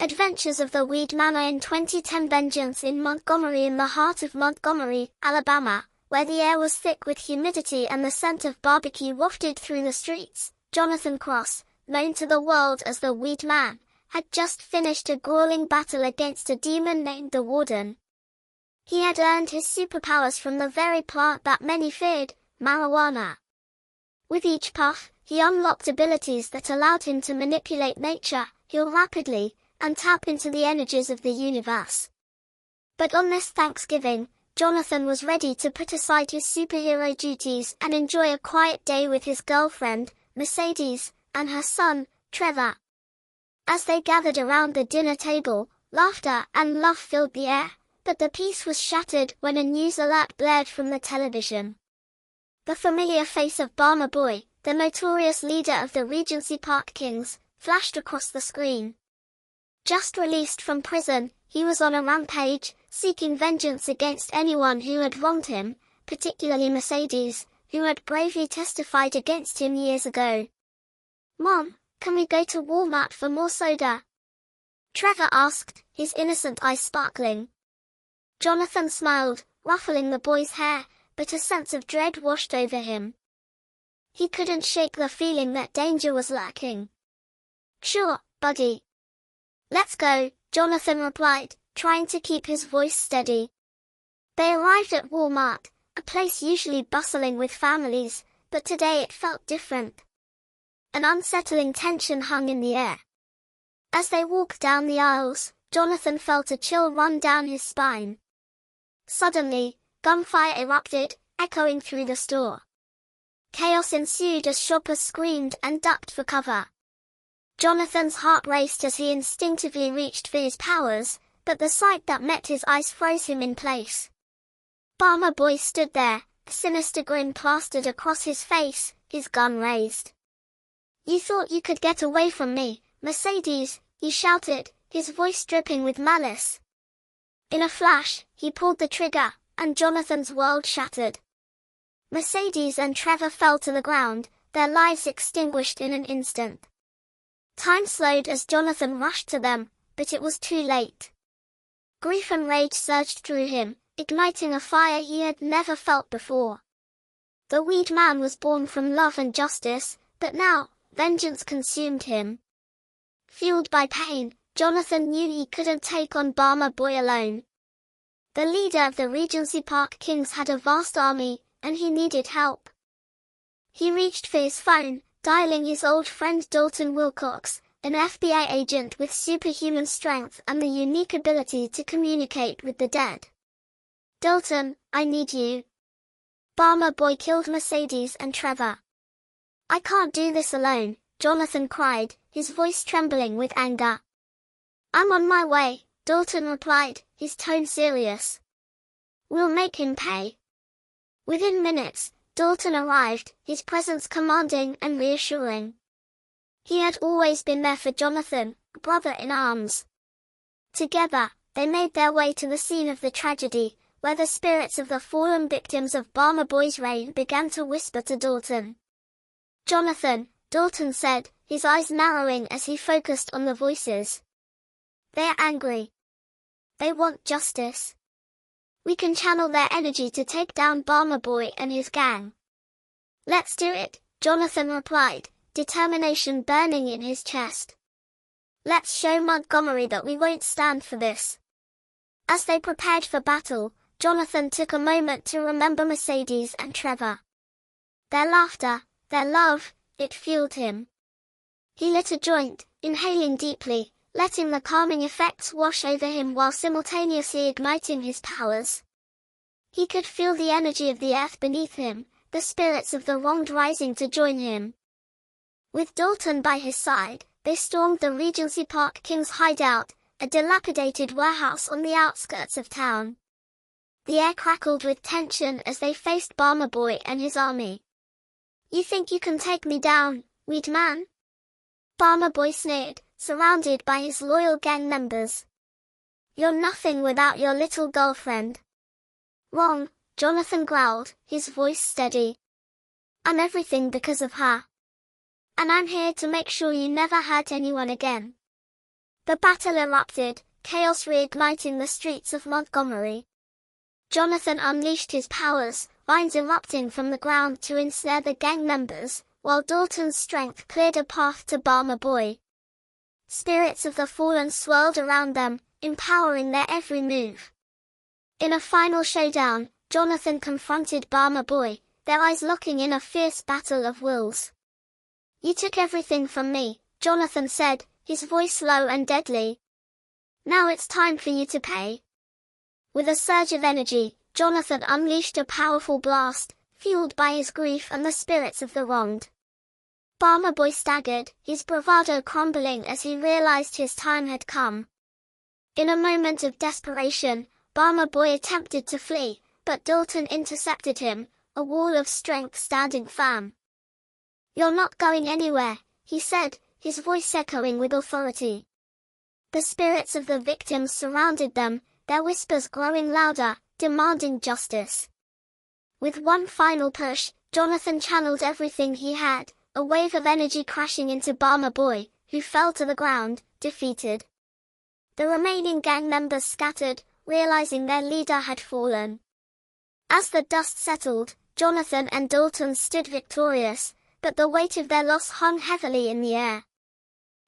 Adventures of the Weed Mama in 2010. Vengeance in Montgomery. In the heart of Montgomery, Alabama, where the air was thick with humidity and the scent of barbecue wafted through the streets, Jonathan Cross, known to the world as the Weed Man, had just finished a grueling battle against a demon named the Warden. He had earned his superpowers from the very plant that many feared, marijuana. With each puff, he unlocked abilities that allowed him to manipulate nature, heal rapidly, and tap into the energies of the universe. But on this Thanksgiving, Jonathan was ready to put aside his superhero duties and enjoy a quiet day with his girlfriend, Mercedes, and her son, Trevor. As they gathered around the dinner table, laughter and love filled the air, but the peace was shattered when a news alert blared from the television. The familiar face of Barmer Boy, the notorious leader of the Regency Park Kings, flashed across the screen. Just released from prison, he was on a rampage, seeking vengeance against anyone who had wronged him, particularly Mercedes, who had bravely testified against him years ago. "Mom, can we go to Walmart for more soda?" Trevor asked, his innocent eyes sparkling. Jonathan smiled, ruffling the boy's hair, but a sense of dread washed over him. He couldn't shake the feeling that danger was lurking. "Sure, buddy. Let's go," Jonathan replied, trying to keep his voice steady. They arrived at Walmart, a place usually bustling with families, but today it felt different. An unsettling tension hung in the air. As they walked down the aisles, Jonathan felt a chill run down his spine. Suddenly, gunfire erupted, echoing through the store. Chaos ensued as shoppers screamed and ducked for cover. Jonathan's heart raced as he instinctively reached for his powers, but the sight that met his eyes froze him in place. Barmer Boy stood there, a sinister grin plastered across his face, his gun raised. "You thought you could get away from me, Mercedes," he shouted, his voice dripping with malice. In a flash, he pulled the trigger, and Jonathan's world shattered. Mercedes and Trevor fell to the ground, their lives extinguished in an instant. Time slowed as Jonathan rushed to them, but it was too late. Grief and rage surged through him, igniting a fire he had never felt before. The Weed Man was born from love and justice, but now, vengeance consumed him. Fueled by pain, Jonathan knew he couldn't take on Barmer Boy alone. The leader of the Regency Park Kings had a vast army, and he needed help. He reached for his phone, dialing his old friend Dalton Wilcox, an FBI agent with superhuman strength and the unique ability to communicate with the dead. "Dalton, I need you. Barmer Boy killed Mercedes and Trevor." "I can't do this alone," Jonathan cried, his voice trembling with anger. "I'm on my way," Dalton replied, his tone serious. "We'll make him pay." Within minutes, Dalton arrived, his presence commanding and reassuring. He had always been there for Jonathan, a brother in arms. Together, they made their way to the scene of the tragedy, where the spirits of the fallen victims of Barmer Boy's reign began to whisper to Dalton. "Jonathan," Dalton said, his eyes narrowing as he focused on the voices. "They're angry. They want justice. We can channel their energy to take down Barmer Boy and his gang." "Let's do it," Jonathan replied, determination burning in his chest. "Let's show Montgomery that we won't stand for this." As they prepared for battle, Jonathan took a moment to remember Mercedes and Trevor. Their laughter, their love, it fueled him. He lit a joint, inhaling deeply, letting the calming effects wash over him while simultaneously igniting his powers. He could feel the energy of the earth beneath him, the spirits of the wronged rising to join him. With Dalton by his side, they stormed the Regency Park Kings' hideout, a dilapidated warehouse on the outskirts of town. The air crackled with tension as they faced Barmer Boy and his army. "You think you can take me down, Weed Man?" Barmer Boy sneered, surrounded by his loyal gang members. "You're nothing without your little girlfriend." "Wrong," Jonathan growled, his voice steady. "I'm everything because of her. And I'm here to make sure you never hurt anyone again." The battle erupted, chaos reigniting the streets of Montgomery. Jonathan unleashed his powers, vines erupting from the ground to ensnare the gang members, while Dalton's strength cleared a path to Barmer Boy. Spirits of the fallen swirled around them, empowering their every move. In a final showdown, Jonathan confronted Barmer Boy, their eyes locking in a fierce battle of wills. "You took everything from me," Jonathan said, his voice low and deadly. "Now it's time for you to pay." With a surge of energy, Jonathan unleashed a powerful blast, fueled by his grief and the spirits of the wronged. Barmer Boy staggered, his bravado crumbling as he realized his time had come. In a moment of desperation, Barmer Boy attempted to flee, but Dalton intercepted him, a wall of strength standing firm. "You're not going anywhere," he said, his voice echoing with authority. The spirits of the victims surrounded them, their whispers growing louder, demanding justice. With one final push, Jonathan channeled everything he had, a wave of energy crashing into Barmer Boy, who fell to the ground, defeated. The remaining gang members scattered, realizing their leader had fallen. As the dust settled, Jonathan and Dalton stood victorious, but the weight of their loss hung heavily in the air.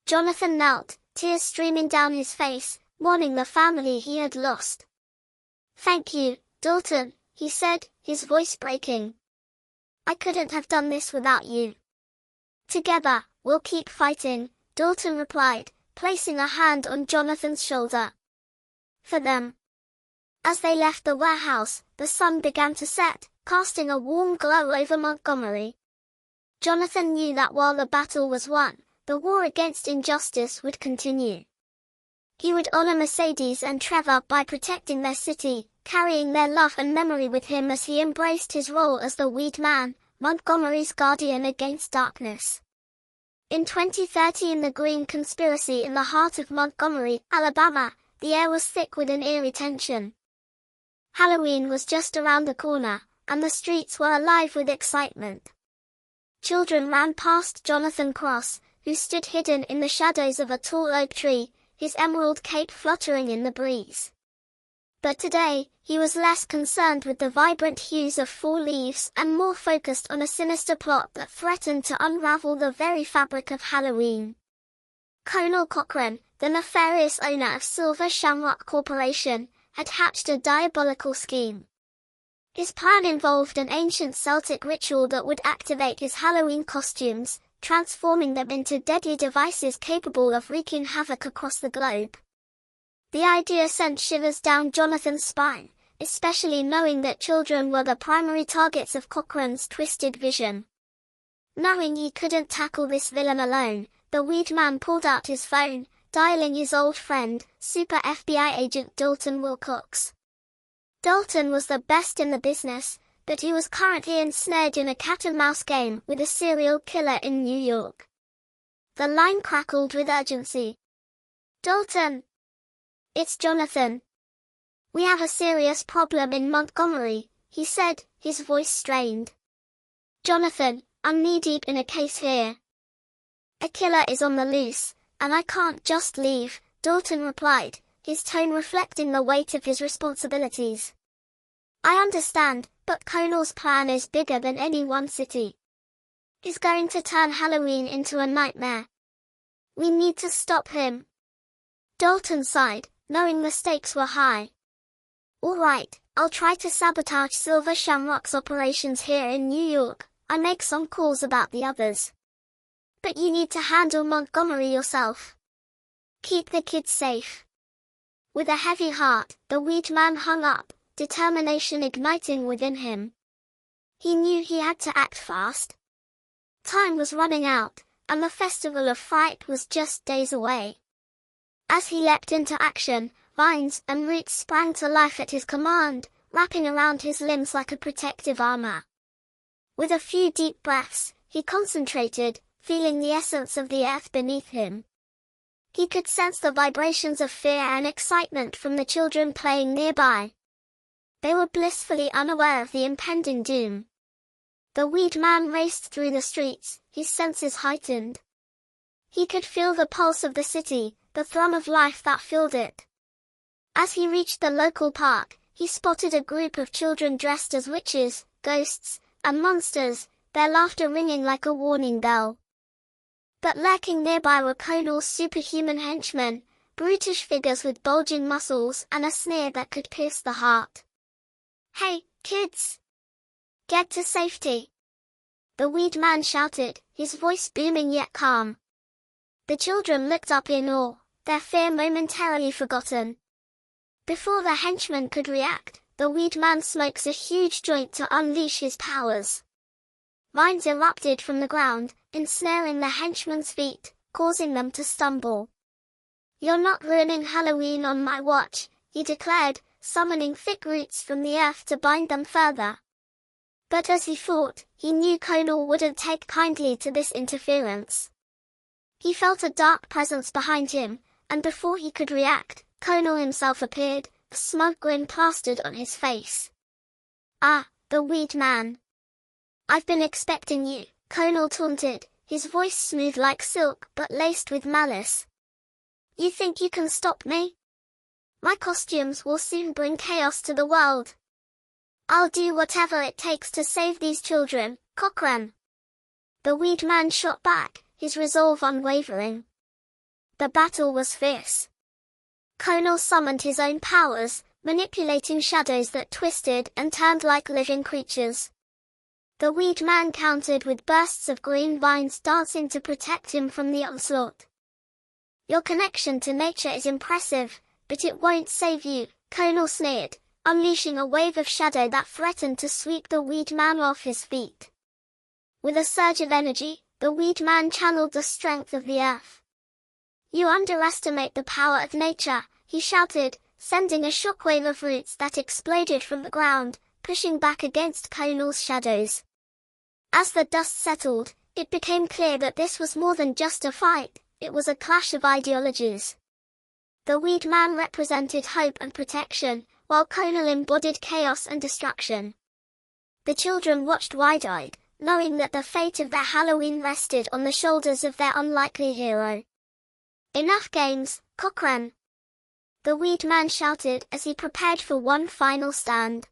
Jonathan knelt, tears streaming down his face, mourning the family he had lost. "Thank you, Dalton," he said, his voice breaking. "I couldn't have done this without you." "Together, we'll keep fighting," Dalton replied, placing a hand on Jonathan's shoulder. "For them." As they left the warehouse, the sun began to set, casting a warm glow over Montgomery. Jonathan knew that while the battle was won, the war against injustice would continue. He would honor Mercedes and Trevor by protecting their city, carrying their love and memory with him as he embraced his role as the Weed Man, Montgomery's guardian against darkness. In 2030, in the Green Conspiracy in the heart of Montgomery, Alabama, the air was thick with an eerie tension. Halloween was just around the corner, and the streets were alive with excitement. Children ran past Jonathan Cross, who stood hidden in the shadows of a tall oak tree, his emerald cape fluttering in the breeze. But today, he was less concerned with the vibrant hues of fall leaves and more focused on a sinister plot that threatened to unravel the very fabric of Halloween. Colonel Cochran, the nefarious owner of Silver Shamrock Corporation, had hatched a diabolical scheme. His plan involved an ancient Celtic ritual that would activate his Halloween costumes, transforming them into deadly devices capable of wreaking havoc across the globe. The idea sent shivers down Jonathan's spine, especially knowing that children were the primary targets of Cochran's twisted vision. Knowing he couldn't tackle this villain alone, the Weed Man pulled out his phone, dialing his old friend, Super FBI agent Dalton Wilcox. Dalton was the best in the business, but he was currently ensnared in a cat-and-mouse game with a serial killer in New York. The line crackled with urgency. "Dalton! It's Jonathan. We have a serious problem in Montgomery," he said, his voice strained. "Jonathan, I'm knee-deep in a case here. A killer is on the loose, and I can't just leave," Dalton replied, his tone reflecting the weight of his responsibilities. "I understand, but Conal's plan is bigger than any one city. He's going to turn Halloween into a nightmare. We need to stop him." Dalton sighed, knowing the stakes were high. "All right, I'll try to sabotage Silver Shamrock's operations here in New York. I make some calls about the others. But you need to handle Montgomery yourself. Keep the kids safe." With a heavy heart, the Weed Man hung up, determination igniting within him. He knew he had to act fast. Time was running out, and the Festival of Fright was just days away. As he leapt into action, vines and roots sprang to life at his command, wrapping around his limbs like a protective armor. With a few deep breaths, he concentrated, feeling the essence of the earth beneath him. He could sense the vibrations of fear and excitement from the children playing nearby. They were blissfully unaware of the impending doom. The Weed Man raced through the streets, his senses heightened. He could feel the pulse of the city, the thrum of life that filled it. As he reached the local park, he spotted a group of children dressed as witches, ghosts, and monsters, their laughter ringing like a warning bell. But lurking nearby were Conal's superhuman henchmen, brutish figures with bulging muscles and a sneer that could pierce the heart. "Hey, kids! Get to safety!" the weed man shouted, his voice booming yet calm. The children looked up in awe, their fear momentarily forgotten. Before the henchman could react, the weed man smokes a huge joint to unleash his powers. Vines erupted from the ground, ensnaring the henchman's feet, causing them to stumble. "You're not ruining Halloween on my watch," he declared, summoning thick roots from the earth to bind them further. But as he fought, he knew Conal wouldn't take kindly to this interference. He felt a dark presence behind him, and before he could react, Conal himself appeared, a smug grin plastered on his face. "Ah, the weed man. I've been expecting you," Conal taunted, his voice smooth like silk but laced with malice. "You think you can stop me? My costumes will soon bring chaos to the world. I'll do whatever it takes to save these children, Cochrane." The weed man shot back, his resolve unwavering. The battle was fierce. Conal summoned his own powers, manipulating shadows that twisted and turned like living creatures. The weed man countered with bursts of green vines dancing to protect him from the onslaught. "Your connection to nature is impressive, but it won't save you," Conal sneered, unleashing a wave of shadow that threatened to sweep the weed man off his feet. With a surge of energy, the weed man channeled the strength of the earth. "You underestimate the power of nature," he shouted, sending a shockwave of roots that exploded from the ground, pushing back against Conal's shadows. As the dust settled, it became clear that this was more than just a fight, it was a clash of ideologies. The weed man represented hope and protection, while Conal embodied chaos and destruction. The children watched wide-eyed, knowing that the fate of their Halloween rested on the shoulders of their unlikely hero. "Enough games, Cochrane!" the weed man shouted as he prepared for one final stand.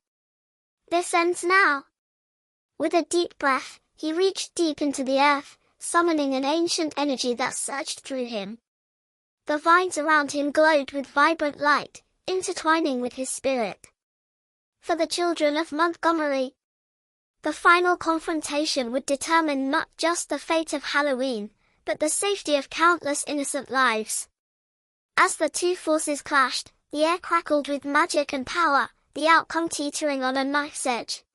"This ends now." With a deep breath, he reached deep into the earth, summoning an ancient energy that surged through him. The vines around him glowed with vibrant light, intertwining with his spirit. For the children of Montgomery, the final confrontation would determine not just the fate of Halloween, but the safety of countless innocent lives. As the two forces clashed, the air crackled with magic and power, the outcome teetering on a knife's edge.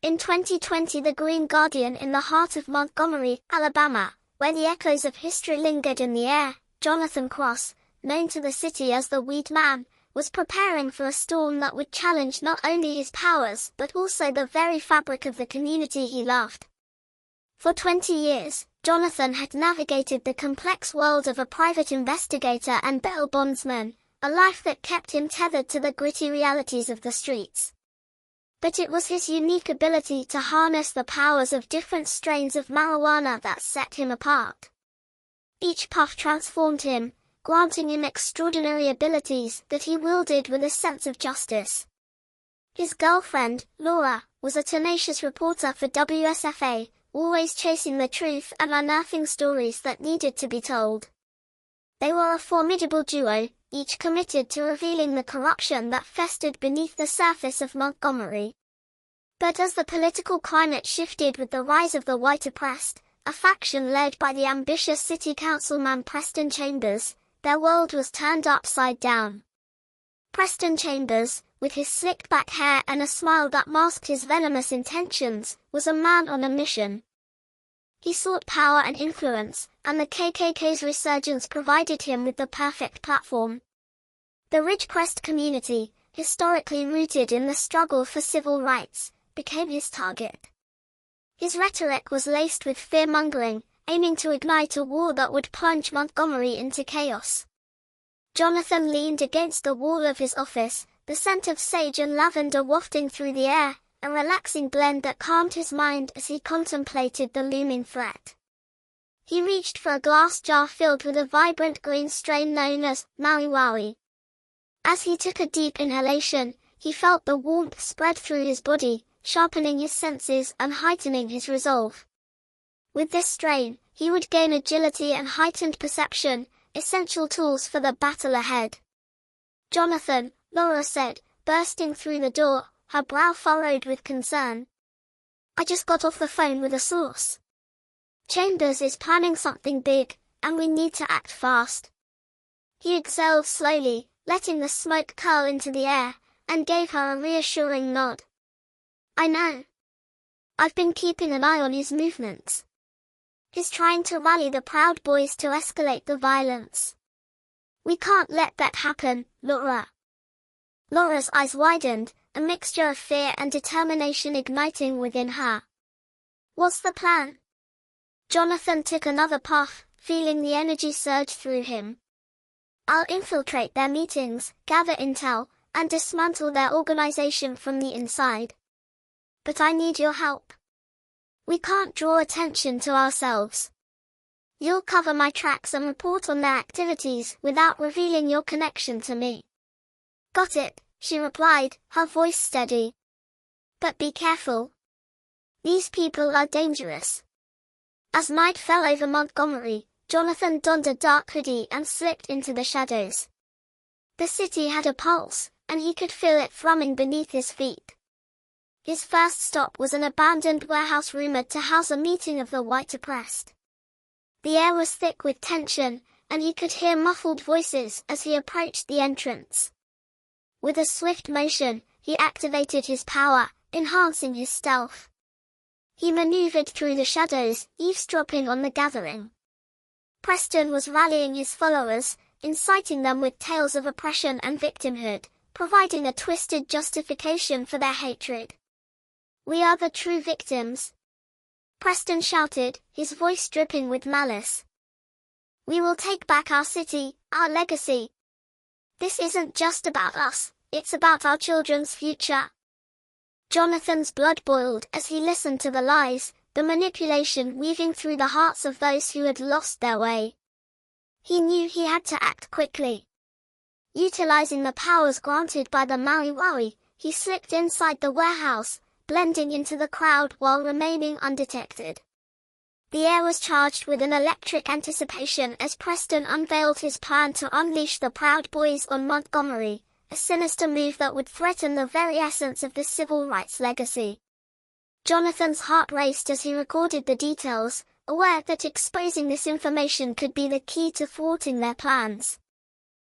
In 2020, the Green Guardian in the heart of Montgomery, Alabama, where the echoes of history lingered in the air, Jonathan Cross, known to the city as the Weed Man, was preparing for a storm that would challenge not only his powers but also the very fabric of the community he loved. For 20 years, Jonathan had navigated the complex world of a private investigator and bail bondsman, a life that kept him tethered to the gritty realities of the streets. But it was his unique ability to harness the powers of different strains of marijuana that set him apart. Each puff transformed him, granting him extraordinary abilities that he wielded with a sense of justice. His girlfriend, Laura, was a tenacious reporter for WSFA, always chasing the truth and unearthing stories that needed to be told. They were a formidable duo, each committed to revealing the corruption that festered beneath the surface of Montgomery. But as the political climate shifted with the rise of the white oppressed, a faction led by the ambitious City Councilman Preston Chambers, their world was turned upside down. Preston Chambers, with his slicked-back hair and a smile that masked his venomous intentions, was a man on a mission. He sought power and influence, and the KKK's resurgence provided him with the perfect platform. The Ridgecrest community, historically rooted in the struggle for civil rights, became his target. His rhetoric was laced with fear-mongering, aiming to ignite a war that would plunge Montgomery into chaos. Jonathan leaned against the wall of his office, the scent of sage and lavender wafting through the air, a relaxing blend that calmed his mind as he contemplated the looming threat. He reached for a glass jar filled with a vibrant green strain known as Maui. As he took a deep inhalation, he felt the warmth spread through his body, sharpening his senses and heightening his resolve. With this strain, he would gain agility and heightened perception, essential tools for the battle ahead. "Jonathan," Laura said, bursting through the door, her brow furrowed with concern. "I just got off the phone with a source. Chambers is planning something big, and we need to act fast." He exhaled slowly, letting the smoke curl into the air, and gave her a reassuring nod. "I know. I've been keeping an eye on his movements. He's trying to rally the Proud Boys to escalate the violence. We can't let that happen, Laura." Laura's eyes widened, a mixture of fear and determination igniting within her. "What's the plan?" Jonathan took another puff, feeling the energy surge through him. "I'll infiltrate their meetings, gather intel, and dismantle their organization from the inside. But I need your help. We can't draw attention to ourselves. You'll cover my tracks and report on their activities without revealing your connection to me." "Got it," she replied, her voice steady. "But be careful. These people are dangerous." As night fell over Montgomery, Jonathan donned a dark hoodie and slipped into the shadows. The city had a pulse, and he could feel it thrumming beneath his feet. His first stop was an abandoned warehouse rumored to house a meeting of the white oppressed. The air was thick with tension, and he could hear muffled voices as he approached the entrance. With a swift motion, he activated his power, enhancing his stealth. He maneuvered through the shadows, eavesdropping on the gathering. Preston was rallying his followers, inciting them with tales of oppression and victimhood, providing a twisted justification for their hatred. "We are the true victims," Preston shouted, his voice dripping with malice. "We will take back our city, our legacy. This isn't just about us, it's about our children's future." Jonathan's blood boiled as he listened to the lies, the manipulation weaving through the hearts of those who had lost their way. He knew he had to act quickly. Utilizing the powers granted by the Maui, he slipped inside the warehouse, blending into the crowd while remaining undetected. The air was charged with an electric anticipation as Preston unveiled his plan to unleash the Proud Boys on Montgomery, a sinister move that would threaten the very essence of the civil rights legacy. Jonathan's heart raced as he recorded the details, aware that exposing this information could be the key to thwarting their plans.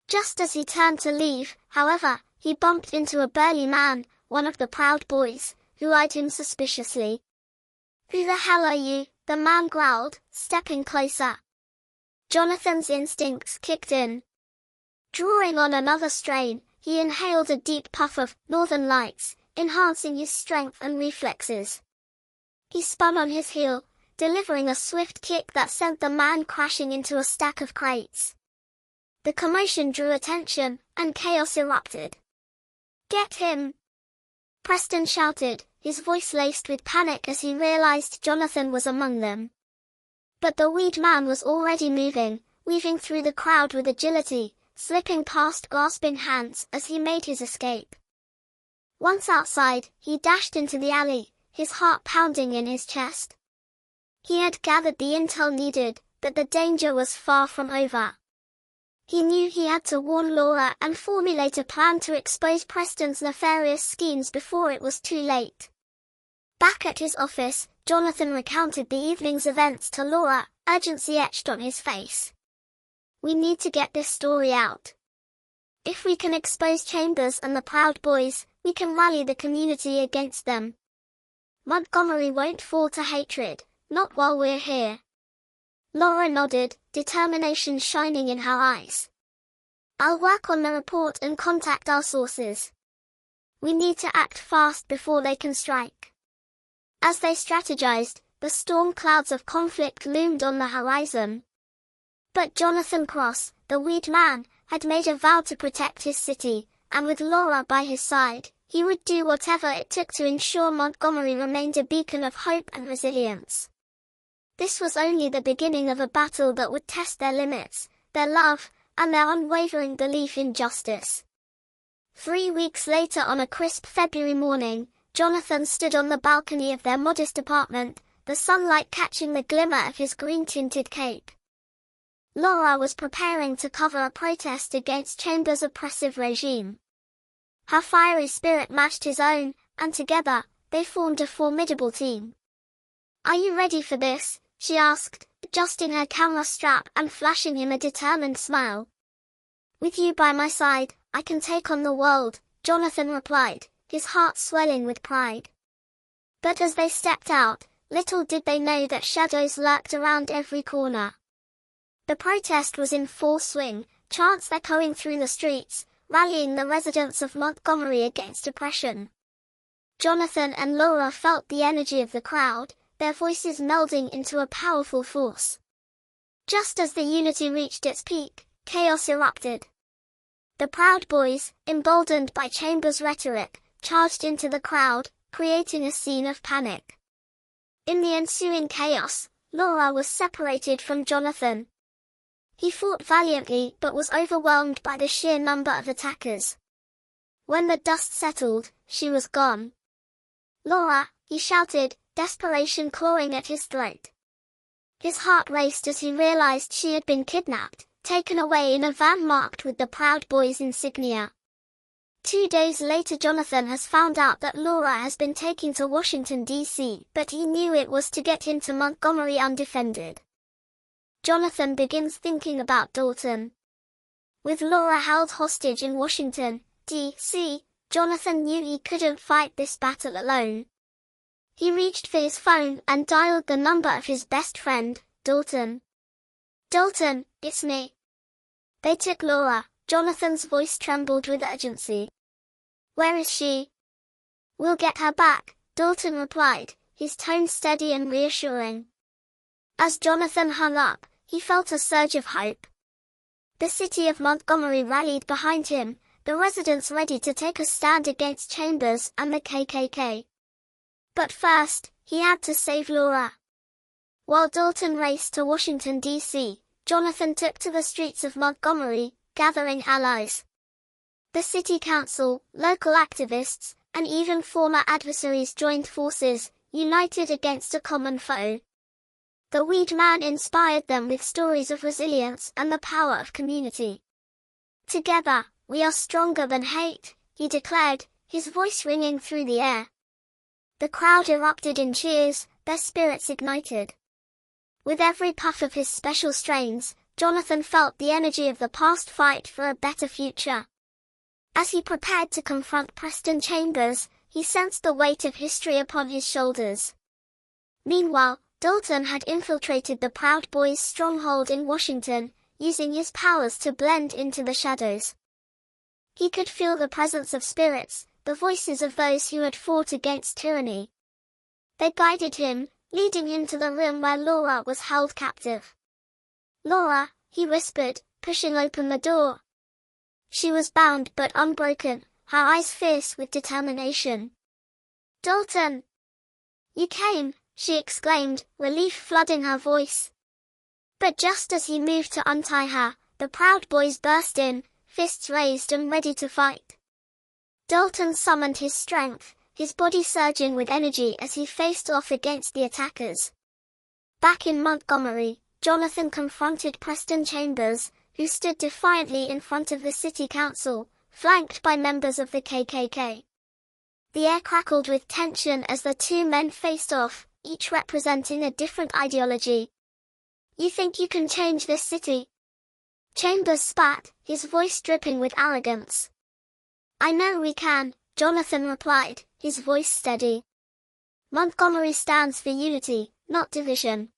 Just as he turned to leave, however, he bumped into a burly man, one of the Proud Boys, who eyed him suspiciously. "Who the hell are you?" the man growled, stepping closer. Jonathan's instincts kicked in. Drawing on another strain, he inhaled a deep puff of Northern Lights, enhancing his strength and reflexes. He spun on his heel, delivering a swift kick that sent the man crashing into a stack of crates. The commotion drew attention, and chaos erupted. "Get him!" Preston shouted, his voice laced with panic as he realized Jonathan was among them. But the weed man was already moving, weaving through the crowd with agility, slipping past grasping hands as he made his escape. Once outside, he dashed into the alley, his heart pounding in his chest. He had gathered the intel needed, but the danger was far from over. He knew he had to warn Laura and formulate a plan to expose Preston's nefarious schemes before it was too late. Back at his office, Jonathan recounted the evening's events to Laura, urgency etched on his face. "We need to get this story out. If we can expose Chambers and the Proud Boys, we can rally the community against them. Montgomery won't fall to hatred, not while we're here." Laura nodded, determination shining in her eyes. "I'll work on the report and contact our sources. We need to act fast before they can strike." As they strategized, the storm clouds of conflict loomed on the horizon. But Jonathan Cross, the weed man, had made a vow to protect his city, and with Laura by his side, he would do whatever it took to ensure Montgomery remained a beacon of hope and resilience. This was only the beginning of a battle that would test their limits, their love, and their unwavering belief in justice. 3 weeks later, on a crisp February morning, Jonathan stood on the balcony of their modest apartment, the sunlight catching the glimmer of his green-tinted cape. Laura was preparing to cover a protest against Chambers' oppressive regime. Her fiery spirit matched his own, and together, they formed a formidable team. "Are you ready for this?" she asked, adjusting her camera strap and flashing him a determined smile. "With you by my side, I can take on the world," Jonathan replied, his heart swelling with pride. But as they stepped out, little did they know that shadows lurked around every corner. The protest was in full swing, chants echoing through the streets, rallying the residents of Montgomery against oppression. Jonathan and Laura felt the energy of the crowd, their voices melding into a powerful force. Just as the unity reached its peak, chaos erupted. The Proud Boys, emboldened by Chambers' rhetoric, charged into the crowd, creating a scene of panic. In the ensuing chaos, Laura was separated from Jonathan. He fought valiantly but was overwhelmed by the sheer number of attackers. When the dust settled, she was gone. "Laura," he shouted, desperation clawing at his throat. His heart raced as he realized she had been kidnapped, taken away in a van marked with the Proud Boys insignia. 2 days later, Jonathan has found out that Laura has been taken to Washington, D.C., but he knew it was to get him to Montgomery undefended. Jonathan begins thinking about Dalton. With Laura held hostage in Washington, D.C., Jonathan knew he couldn't fight this battle alone. He reached for his phone and dialed the number of his best friend, Dalton. "Dalton, it's me." They took Laura. Jonathan's voice trembled with urgency. "Where is she?" "We'll get her back," Dalton replied, his tone steady and reassuring. As Jonathan hung up, he felt a surge of hope. The city of Montgomery rallied behind him, the residents ready to take a stand against Chambers and the KKK. But first, he had to save Laura. While Dalton raced to Washington, D.C., Jonathan took to the streets of Montgomery, gathering allies. The city council, local activists, and even former adversaries joined forces, united against a common foe. The Weed Man inspired them with stories of resilience and the power of community. "Together, we are stronger than hate," he declared, his voice ringing through the air. The crowd erupted in cheers, their spirits ignited. With every puff of his special strains, Jonathan felt the energy of the past fight for a better future. As he prepared to confront Preston Chambers, he sensed the weight of history upon his shoulders. Meanwhile, Dalton had infiltrated the Proud Boys' stronghold in Washington, using his powers to blend into the shadows. He could feel the presence of spirits, the voices of those who had fought against tyranny. They guided him, leading him to the room where Laura was held captive. "Laura," he whispered, pushing open the door. She was bound but unbroken, her eyes fierce with determination. "Dalton! You came!" she exclaimed, relief flooding her voice. But just as he moved to untie her, the Proud Boys burst in, fists raised and ready to fight. Dalton summoned his strength, his body surging with energy as he faced off against the attackers. Back in Montgomery, Jonathan confronted Preston Chambers, who stood defiantly in front of the city council, flanked by members of the KKK. The air crackled with tension as the two men faced off, each representing a different ideology. "You think you can change this city?" Chambers spat, his voice dripping with arrogance. "I know we can," Jonathan replied, his voice steady. "Montgomery stands for unity, not division."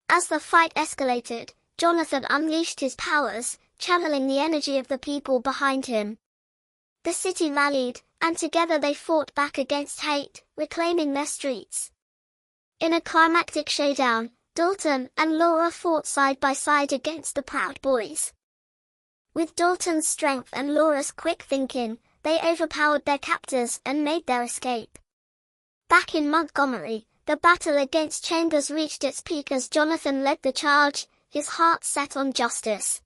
As the fight escalated, Jonathan unleashed his powers, channeling the energy of the people behind him. The city rallied, and together they fought back against hate, reclaiming their streets. In a climactic showdown, Dalton and Laura fought side by side against the Proud Boys. With Dalton's strength and Laura's quick thinking, they overpowered their captors and made their escape. Back in Montgomery, The battle against Chambers reached its peak as Jonathan led the charge, his heart set on justice.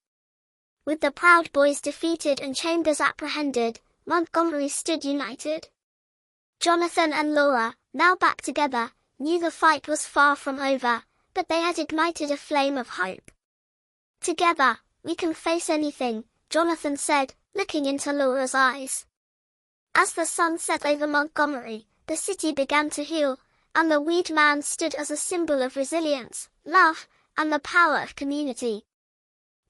With the Proud Boys defeated and Chambers apprehended, Montgomery stood united. Jonathan and Laura, now back together, knew the fight was far from over, but they had ignited a flame of hope. "Together, we can face anything," Jonathan said, looking into Laura's eyes. As the sun set over Montgomery, the city began to heal, and the Weed Man stood as a symbol of resilience, love, and the power of community.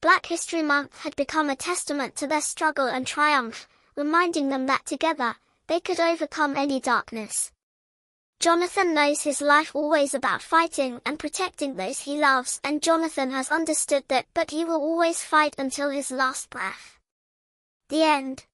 Black History Month had become a testament to their struggle and triumph, reminding them that together, they could overcome any darkness. Jonathan knows his life always about fighting and protecting those he loves, and Jonathan has understood that, but he will always fight until his last breath. The end.